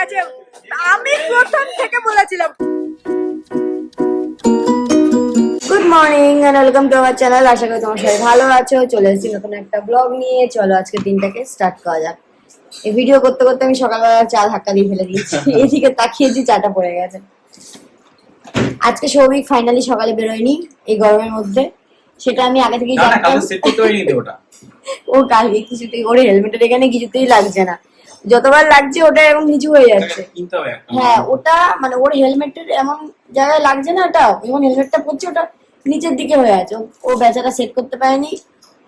গেছে। আমি প্রথম থেকে বলেছিলাম। Good morning and welcome to our channel. আশা করি তোমার সবাই ভালো আছো। চলে এসেছি নতুন একটা ব্লগ নিয়ে। চলো আজকে দিনটাকে স্টার্ট করা যাক। এই ভিডিও করতে করতে আমি সকালবেলা চা ধাক্কা দিয়ে ফেলে দিয়েছি। এইদিকে তাকিয়েছি, চাটা পড়ে গেছে। আজকে সৌভিক ফাইনালি সকালে বেরোয়নি এই গরমের মধ্যে, সেটা আমি আগে থেকেই জানতাম। ও কালকে কিছুতেই, ওর হেলমেটের এখানে কিছুতেই লাগছে না, যতবার লাগছে ওটা এরকম নিচু হয়ে যাচ্ছে। হ্যাঁ, ওটা মানে ওর হেলমেটের এমন জায়গায় লাগছে না, ওটা যখন হেলমেটটা পড়ছে ওটা নিচের দিকে হয়ে আছে। ও বেচারা সেট করতে পারেনি।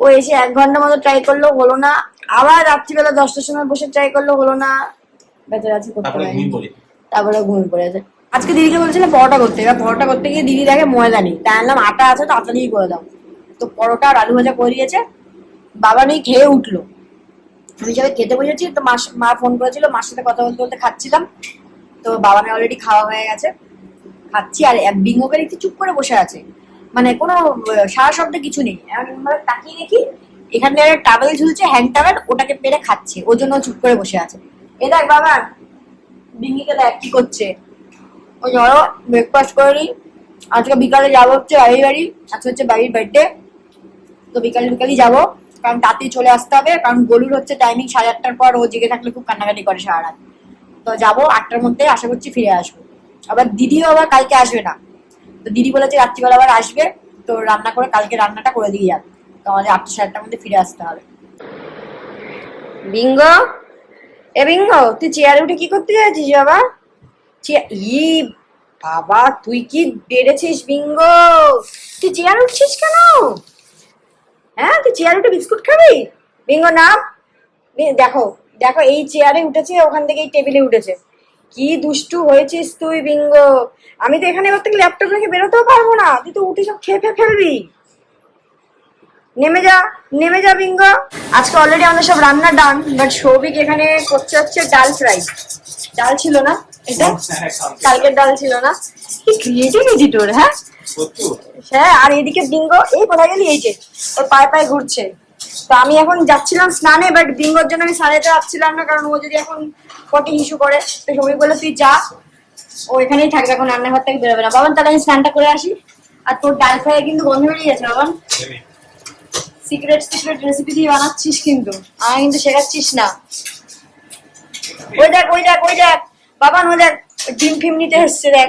ও এসে 1 ঘন্টা মতো ট্রাই করলো, হলো না। আবার রাত্রিবেলা 10টার সময় বসে ট্রাই করলো, হলো না। বেচারা আছে করতে পারেনি, তারপরে ঘুমিয়ে পড়েছে। আজকে দিদিকে বলছিলাম পরোটা করতে, এবার পরোটা করতে গিয়ে দিদি দেখে ময়দা নেই, তাই আনলাম আটা আছে, তাড়াতাড়ি করে দাও। তো পরোটা আর আলু ভাজা করে দিয়েছে। বাবা নেই, খেয়ে উঠলো। আমি সবাই খেতে বসেছি, তো মা ফোন করেছিল, মার সাথে কথা বলতে বলতে খাচ্ছিলাম। তো বাবানের অলরেডি খাওয়া হয়ে গেছে, খাচ্ছি। আর বিঙ্গোকে দেখছি চুপ করে বসে আছে, মানে কোনো সারা শব্দে কিছু নেই। আমরা তাকিয়ে দেখি এখান থেকে টাওয়েল ঝুলছে, হ্যান্ড টাওয়েল, ওটাকে পেরে খাচ্ছে, ওর জন্য চুপ করে বসে আছে। এ দেখ বাবা, বিঙ্গিকে দেখ কি করছে। ওই ধরো ব্রেকফাস্ট করে নিই। আজকে বিকালে যাবো হচ্ছে বাড়ির বাড়ি, আজকে হচ্ছে বাড়ির বার্থডে। তো বিকালই যাবো, কারণ তাড়াতাড়ি চলে আসতে হবে, কারণ গলুর হচ্ছে টাইমিং 8:30টার পর। ও জেগে থাকলে খুব কান্নাকাটি করে সারা রাত। তো যাবো 8টার মধ্যে, আশা করছি ফিরে আসবো। আবার দিদিও আবার কালকে আসবে না, তো দিদি বলেছে রাত্রিবেলা আবার আসবে, তো রান্না করে কালকে রান্নাটা করে দিয়ে যাবে। তো আমাদের 8টা 8:30টার মধ্যে ফিরে আসতে হবে। বিঙ্গ, এ বিঙ্গ, তুই চেয়ারে উঠে কি করতে যাচ্ছিস বাবা? ই বাবা, তুই কি বেড়েছিস বিঙ্গ? তুই চেয়ার উঠছিস কেন? হ্যাঁ, তুই চেয়ার উঠে বিস্কুট খাবি? বিঙ্গ নাম, দেখো দেখো, এই চেয়ারে উঠেছে, ওখান থেকে এই টেবিলে উঠেছে। কি দুষ্টু হয়েছিস তুই বিঙ্গ। আমি তো এখানে এবার থেকে ল্যাপটপ রেখে বেরোতেও পারবো না, তুই তো উঠে সব খেয়ে ফেলবি। নেমে যা, নেমে যা বিঙ্গ। আজকে অলরেডি আমাদের সব রান্না ডান, বাট সৌভিক এখানে করছে হচ্ছে ডাল ফ্রাই। ডাল ছিল না এটা, কালকের ডাল ছিল না। কি ক্রিয়েটিভিটি তোর! হ্যাঁ হ্যাঁ। আর এদিকে বিঙ্গ, এই কোথায় গেলি? এই যে ওর পায়ে পায়ে ঘুরছে। তো আমি এখন যাচ্ছিলাম স্নানে, বাট বিঙ্গোর জন্য আমি স্নানে যেতে যাচ্ছিলাম না, কারণ ও যদি এখন পটি হিসু করে। তো সৌভিক বললো তুই যা, ও এখানেই থাকবে, এখন রান্নাঘর থেকে বেরোবে না। বাবান তাহলে আমি স্নানটা করে আসি। আর তোর ডাল ফ্রাই কিন্তু গন্ধ বেরিয়ে গেছে বাবান। সিক্রেট রেসিপি দিয়ে বানাচ্ছিস কিন্তু, আমায় কিন্তু শেখাচ্ছিস না। ওই দেখ ওই দেখ ওই দেখ বাবান, ও দেখ ডিম ফিম নিতে এসছে, দেখ।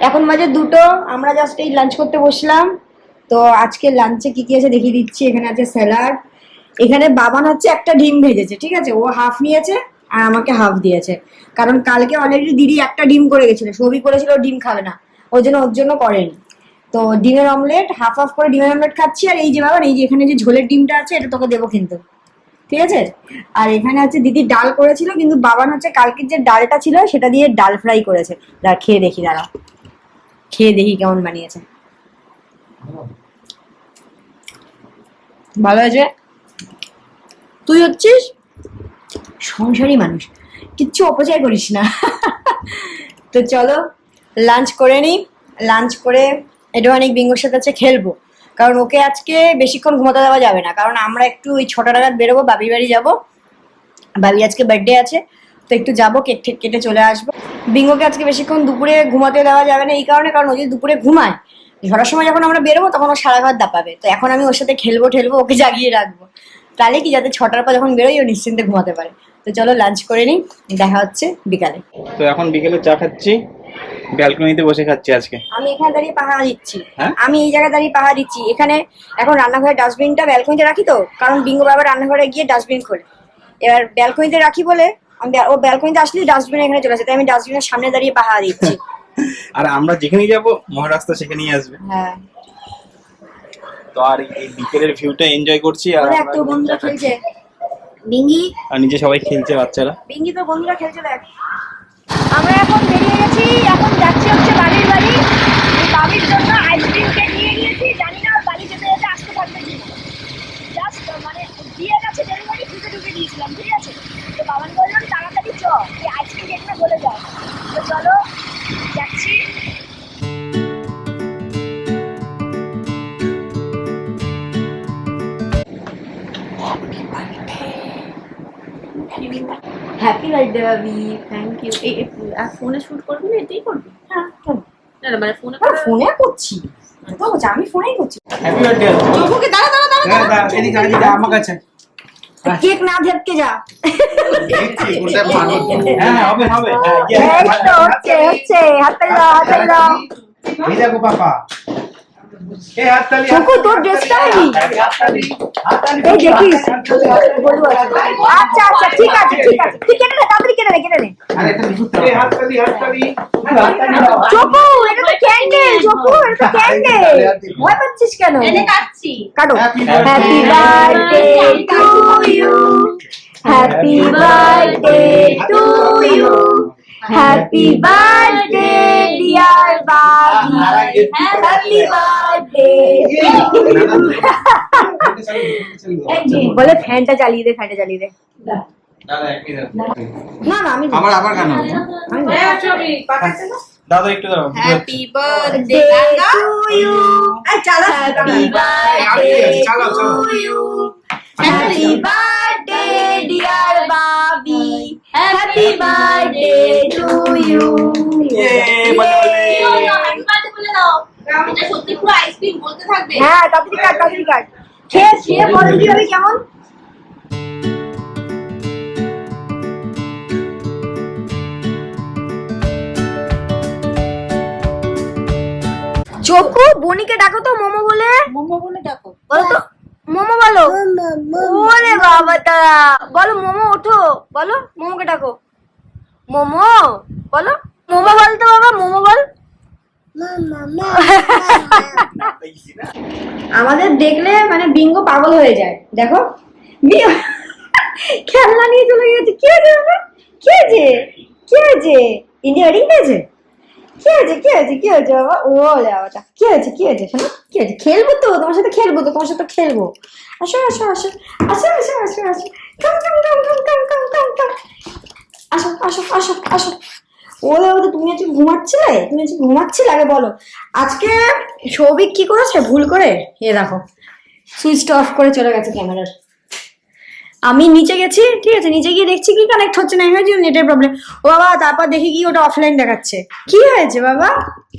এখন বাজে 2টো, আমরা জাস্ট এই লাঞ্চ করতে বসলাম। তো আজকে লাঞ্চে কি কি আছে দেখিয়ে দিচ্ছি। এখানে আছে স্যালাড, এখানে বাবান হচ্ছে একটা ডিম ভেজেছে, ঠিক আছে, ও হাফ নিয়েছে আর আমাকে হাফ দিয়েছে। কারণ কালকে অলরেডি দিদি একটা ডিম করে গেছিল, সবই করেছিল, ও ডিম খাবে না, ওর জন্য করেনি। তো ডিমের অমলেট, হাফ হাফ করে ডিমের অমলেট খাচ্ছি। আর এই যে বাবান, এই যে এখানে যে ঝোলের ডিমটা আছে, এটা তোকে দেবো কিন্তু, ঠিক আছে। আর এখানে হচ্ছে দিদি ডাল করেছিল, কিন্তু বাবান হচ্ছে কালকের যে ডালটা ছিল সেটা দিয়ে ডাল ফ্রাই করেছে। দাঁড়া খেয়ে দেখি, দাঁড়া খেয়ে দেখি কেমন বানিয়েছে। ভালো হয়েছে। তুই হচ্ছিস সংসারী মানুষ, কিচ্ছু অপচয় করিস না। তো চলো লাঞ্চ করে নিই। লাঞ্চ করে একটুখানি বিঙ্গোর সাথে আছে খেলবো, কারণ ওকে আজকে বেশিক্ষণ ঘুমাতে দেওয়া যাবে না, কারণ আমরা একটু ওই 6টা নাগাদ বেরোবো, বাবির বাড়ি যাবো। বাবি আজকে বার্থডে আছে, তো একটু যাবো, কেক ঠেক কেটে চলে আসবো। বিঙ্গোকে আজকে বেশিক্ষণ দুপুরে ঘুমাতে দেওয়া যাবে না, এই কারণে, কারণ ও যদি দুপুরে ঘুমায়, ঝড়ার সময় যখন আমরা বেরোবো তখন ও সারা ঘর দাপাবে। তো এখন আমি ওর সাথে খেলবো, ওকে জাগিয়ে রাখবো, তাহলে কি যাতে 6টার পর যখন বেরোই ও নিশ্চিন্তে ঘুমাতে পারে। তো চলো লাঞ্চ করে নিই, দেখা হচ্ছে বিকালে। তো এখন বিকেলে চা খাচ্ছি, ব্যালকনিতে বসে খাচ্ছি আজকে। আমি এখানে দাঁড়িয়ে পাহারা দিচ্ছি, আমি এই জায়গায় দাঁড়িয়ে পাহারা দিচ্ছি। এখানে এখন রান্নাঘরের ডাস্টবিনটা ব্যালকনিতে রাখি, তো কারণ বিঙ্গো বাবা রান্নাঘরে গিয়ে ডাস্টবিন খোলে, এবার ব্যালকনিতে রাখি বলে আমি, ও ব্যালকনিতে আসলে ডাস্টবিন এখানে চলে আসে, তাই আমি ডাস্টবিনের সামনে দাঁড়িয়ে পাহারা দিচ্ছি। আর আমরা যেখানেই যাবো মহারাস্তা সেখানেই আসবে। হ্যাঁ, তো আর এই বিকেলের ভিউটা এনজয় করছি। আর একটু বন্ধুরা খেলছে, বিঙ্গি আর নিচে সবাই খেলছে, বাচ্চারা। বিঙ্গি তো বন্ধুরা খেলছে, দেখ। আমরা এখন বেরিয়ে গেছি, এখন যাচ্ছি হচ্ছে বাড়ির বাড়ি। বাড়ির জন্য আইসক্রিম কেক নিয়ে গিয়েছি, জানি না বাড়ি যেতে যেতে আসতে পারবে কি জাস্ট মানে দিয়ে গেছে ডেলিভারি, ঢুকে দিয়েছিলাম, ঠিক আছে। তো বাবান বললাম তাড়াতাড়ি চ, এই আইসক্রিম কেকটা বলে যাও। তো চলো যাচ্ছি। Happy birthday Babi, thank you. এই আর ফোনে শুট করবি না, এটাই করবি? হ্যাঁ না না, মানে ফোনে ফোনে করছি তো বলছি, আমি ফোনেই করছি। Happy birthday. চোখকে দাঁড়া দাঁড়া দাঁড়া হ্যাঁ দাঁড়া, এদিকে এদিকে আমার কাছে। কেক না ধরকে যা। হ্যাঁ হবে হবে। এই তো হচ্ছে হচ্ছে, হাতে লাও হাতে লাও। এই দেখো পাপা, এই হাততালি। চোখু তোর ড্রেসটা কি? এই দেখিস বলু আছে। আচ্ছা আচ্ছা ঠিক আছে ঠিক আছে, তুই কেটে নে, তাড়াতাড়ি কেটে নে কেটে নে। আরে এটা লিখতে হবে। এই হাততালি হাততালি। চোখু এটা তো ক্যান্ডেল, চোখু এটা তো ক্যান্ডেল, ভয় পাচ্ছিস কেন? এনে কাটছি। কাটো। Happy happy birthday to you, happy birthday to you, happy birthday dear Babi, happy birthday. বলে ফ্যানটা চালিয়ে দে, ফ্যানটা চালিয়ে দে। না না আমি আবার আবার গান হবে। হ্যাঁ ছবি পাঠাচ্ছে না। দাদা একটু দাঁড়াও। হ্যাপি বার্থডে টু ইউ, এই চালা। Happy birthday to you, happy birthday dear Babi, happy birthday to you. Happy birthday বলে দাও। এটা সত্যি পুরো আইসক্রিম বলতে থাকবে। হ্যাঁ তাড়াতাড়ি কাট তাড়াতাড়ি কাট। খেয়ে খেয়ে বল কি হবে কেমন? চোখু বনিকে ডাকো তো মোমো বলে। মোমো বলে ডাকো। বলো তো মোমো বলো। ওরে বাবা তারা বলো মোমো, ওঠো বলো, মোমোকে ডাকো। মোমো বলো, মোমো বল তো বাবা, মোমো বল। আমাদের দেখলে মানে বিঙ্গো পাগল হয়ে যায়। দেখো খেলনা নিয়ে চলে গেছে। কি হয়েছে বাবা? কি হয়েছে? কি হয়েছে? ইন্ডিয়া ওয়েডিং পেয়েছে? কি হয়েছে কি হয়েছে কি হয়েছে বাবা? ও বাবাটা কি হয়েছে কি হয়েছে শোনো? কি হয়েছে? খেলবো তো তোমার সাথে, খেলবো তো তোমার সাথে খেলবো। আসো আসো আসো আসো আসো আসো আসো, কাম কাম কাম কাম কাম কাম কাম কাম, আসো আসো আসো আসো। ওলে ওলে তুমি আজকে ঘুমাচ্ছিলে? তুমি আজকে ঘুমাচ্ছিলে? আগে বলো। আজকে সৌভিক কি করেছে ভুল করে, এ দেখো সুইচটা অফ করে চলে গেছে ক্যামেরার। আমি নিচে গেছি, ঠিক আছে, নিচে গিয়ে দেখছি কি কানেক্ট হচ্ছে না, ইমেজ নেটের প্রবলেম। ও বাবা, তারপর দেখি কি ওটা অফলাইন দেখাচ্ছে। কি হয়েছে বাবা?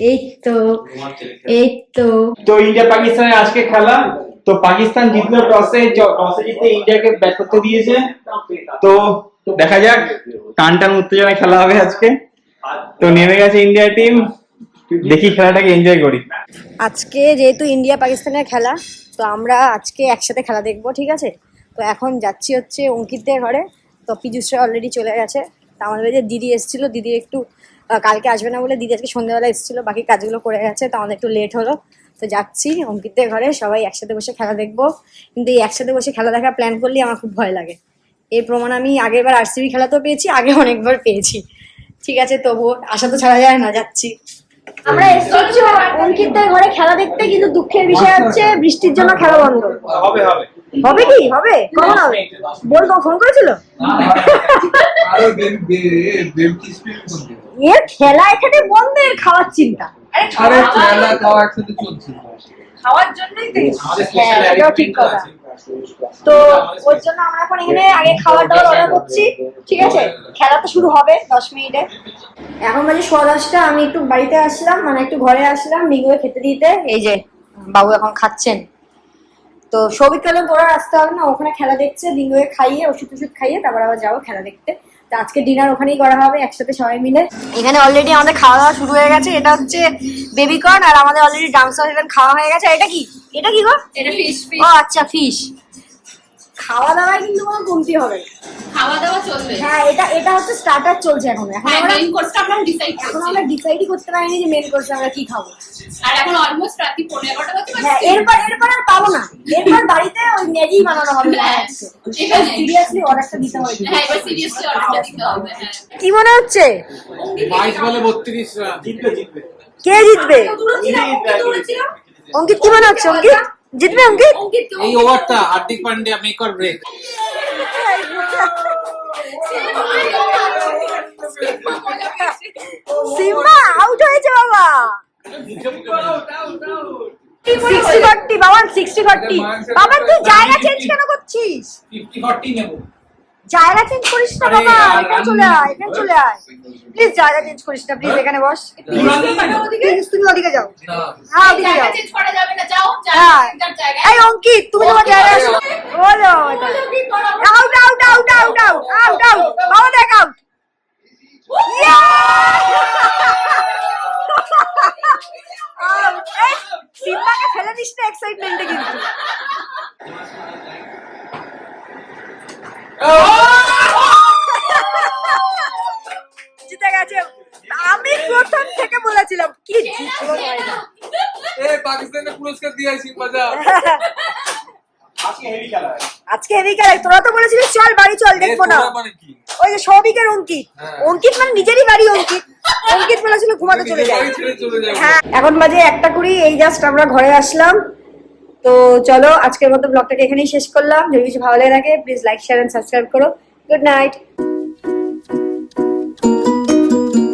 এই তো এই তো। তো ইন্ডিয়া পাকিস্তানের আজকে খেলা, তো পাকিস্তান জিতলো টসে, টসে জিতে ইন্ডিয়াকে ব্যাট করতে দিয়েছে। তো দেখা যাক, টান টান উত্তেজনা খেলা হবে আজকে। তো নেমে গেছে ইন্ডিয়া টিম, দেখি খেলাটাকে এনজয় করি। আজকে যেহেতু ইন্ডিয়া পাকিস্তানের খেলা, তো আমরা আজকে একসাথে খেলা দেখবো, ঠিক আছে। তো এখন যাচ্ছি হচ্ছে অঙ্কিতদের ঘরে। তো পীযুষরা অলরেডি চলে গেছে। তো আমাদের যে দিদি এসেছিলো, দিদি একটু কালকে আসবে না বলে দিদি আজকে সন্ধ্যাবেলা এসেছিলো, বাকি কাজগুলো করে গেছে, তো আমাদের একটু লেট হলো। তো যাচ্ছি অঙ্কিতদের ঘরে, সবাই একসাথে বসে খেলা দেখবো। কিন্তু এই একসাথে বসে খেলা দেখার প্ল্যান করলে আমার খুব ভয় লাগে। এর প্রমাণ আমি আগের বার আরসিবি খেলাতেও পেয়েছি, আগে অনেকবার পেয়েছি। ঠিক আছে, তবুও আশা তো ছাড়া যায় না, যাচ্ছি। আমরা এসেছি অঙ্কিতদের ঘরে খেলা দেখতে, কিন্তু দুঃখের বিষয় হচ্ছে বৃষ্টির জন্য খেলা বন্ধ। হবে হবে হবে কি হবে? কখন হবে বল? তো ফোন করেছিল। এর খেলা এখানে বন্ধ, এর খাওয়ার চিন্তা। আরে খেলা খাওয়া একসাথে চলছে, খাওয়ার জন্যই তো হ্যাঁ, এটাও ঠিক কথা। তো ওর জন্য আমরা এখন এখানে আগে খাবার দাবার অর্ডার করছি, ঠিক আছে। খেলা তো শুরু হবে 10 মিনিটে। এখন বাজে 10:15। আমি একটু বাড়িতে আসলাম, মানে একটু ঘরে আসলাম বিঙ্গুকে খেতে দিতে। এই যে বাবু এখন খাচ্ছেন। তো সৌভিক কালে তোরা আসতে হবে না, ওখানে খেলা দেখছে। বিঙ্গুকে খাইয়ে ওষুধ খাইয়ে তারপর আবার যাবো খেলা দেখতে। তো আজকে ডিনার ওখানেই করা হবে একসাথে সবাই মিলে। এখানে অলরেডি আমাদের খাওয়া দাওয়া শুরু হয়ে গেছে। এটা হচ্ছে বেবিকর্ন, আর আমাদের অলরেডি ডান্স খাওয়া হয়ে গেছে। এটা কি? এটা কি গো? এটা ফিশ ও আচ্ছা, ফিশ। খাওয়া দাওয়ায় কিন্তু কোনো কমতি হবে না, খাওয়া দাওয়া চলবে। হ্যাঁ, এটা হচ্ছে স্টার্টার চলছে এখন। আমরা মেইন কোর্সটা আমরা ডিসাইড এখন আমরা ডিসাইডই করতে পারিনি যে মেন কোর্সে আমরা কি খাবো। আর এখন অলমোস্ট রাত 11:30 বাজে। হ্যাঁ, এরপর আর পাবো না। এরপর বাড়িতে ওই ম্যাগি বানানো হবে। সিরিয়াসলি অর্ডারটা দিতে হবে। হ্যাঁ, এবার সিরিয়াসলি অর্ডারটা দিতে হবে। হ্যাঁ, কি মনে হচ্ছে? 22 বলে 32 রান। জিতবে জিতবে। কে জিতবে? অঙ্কিত। কি মনে হচ্ছে অঙ্কিত জিতবে? অঙ্কিত এই ওভারটা Hardik Pandya make or break. Simba out হয়েছে বাবা। 60-40 বাবা, 60-40 বাবা। তুই জায়গা চেঞ্জ কেন করছিস? 50-40 নেব। জায়গা চেঞ্জ করিস না আরে বাবা, यार, এখানে চলে আয়, এখানে চলে আয়। প্লিজ জায়গা চেঞ্জ করিস না, প্লিজ এখানে বস। প্লিজ তুমি ওদিকে যাও। না হ্যাঁ ওদিকে জায়গা যাও। চেঞ্জ করা যাবে না, যাও হ্যাঁ। যার জায়গায় এই অঙ্কিত তুমি তোমার জায়গায় আসো। বলো out out out out out out out বাবা দেখ আউট। সিম্বাকে ফেলে দিস না এক্সাইটমেন্টে কিন্তু। জিতে গেছে। আমি প্রথম থেকে বলেছিলাম কি জিতবো না। এ পাকিস্তানে পুরস্কার দিয়ে সিম্বা যা আজকে হেভি খেলা হয়। আজকে হেভি খেলা, তোরা তো বলেছিলিস চল বাড়ি চল দেখবো না। মানে কি ওই যে সৌভিকের অঙ্কিত, হ্যাঁ। অঙ্কিত মানে নিজেরই বাড়ি অঙ্কিত। অঙ্কিত বলেছিল ঘুমাতে চলে যায়। বাড়ি ছেড়ে চলে যাবে হ্যাঁ এখন বাজে 1:20, এই জাস্ট আমরা ঘরে আসলাম। তো চলো আজকের মতো ব্লগটাকে এখানেই শেষ করলাম। যদি কিছু ভালো লেগে থাকে please like share and subscribe করো। Good night.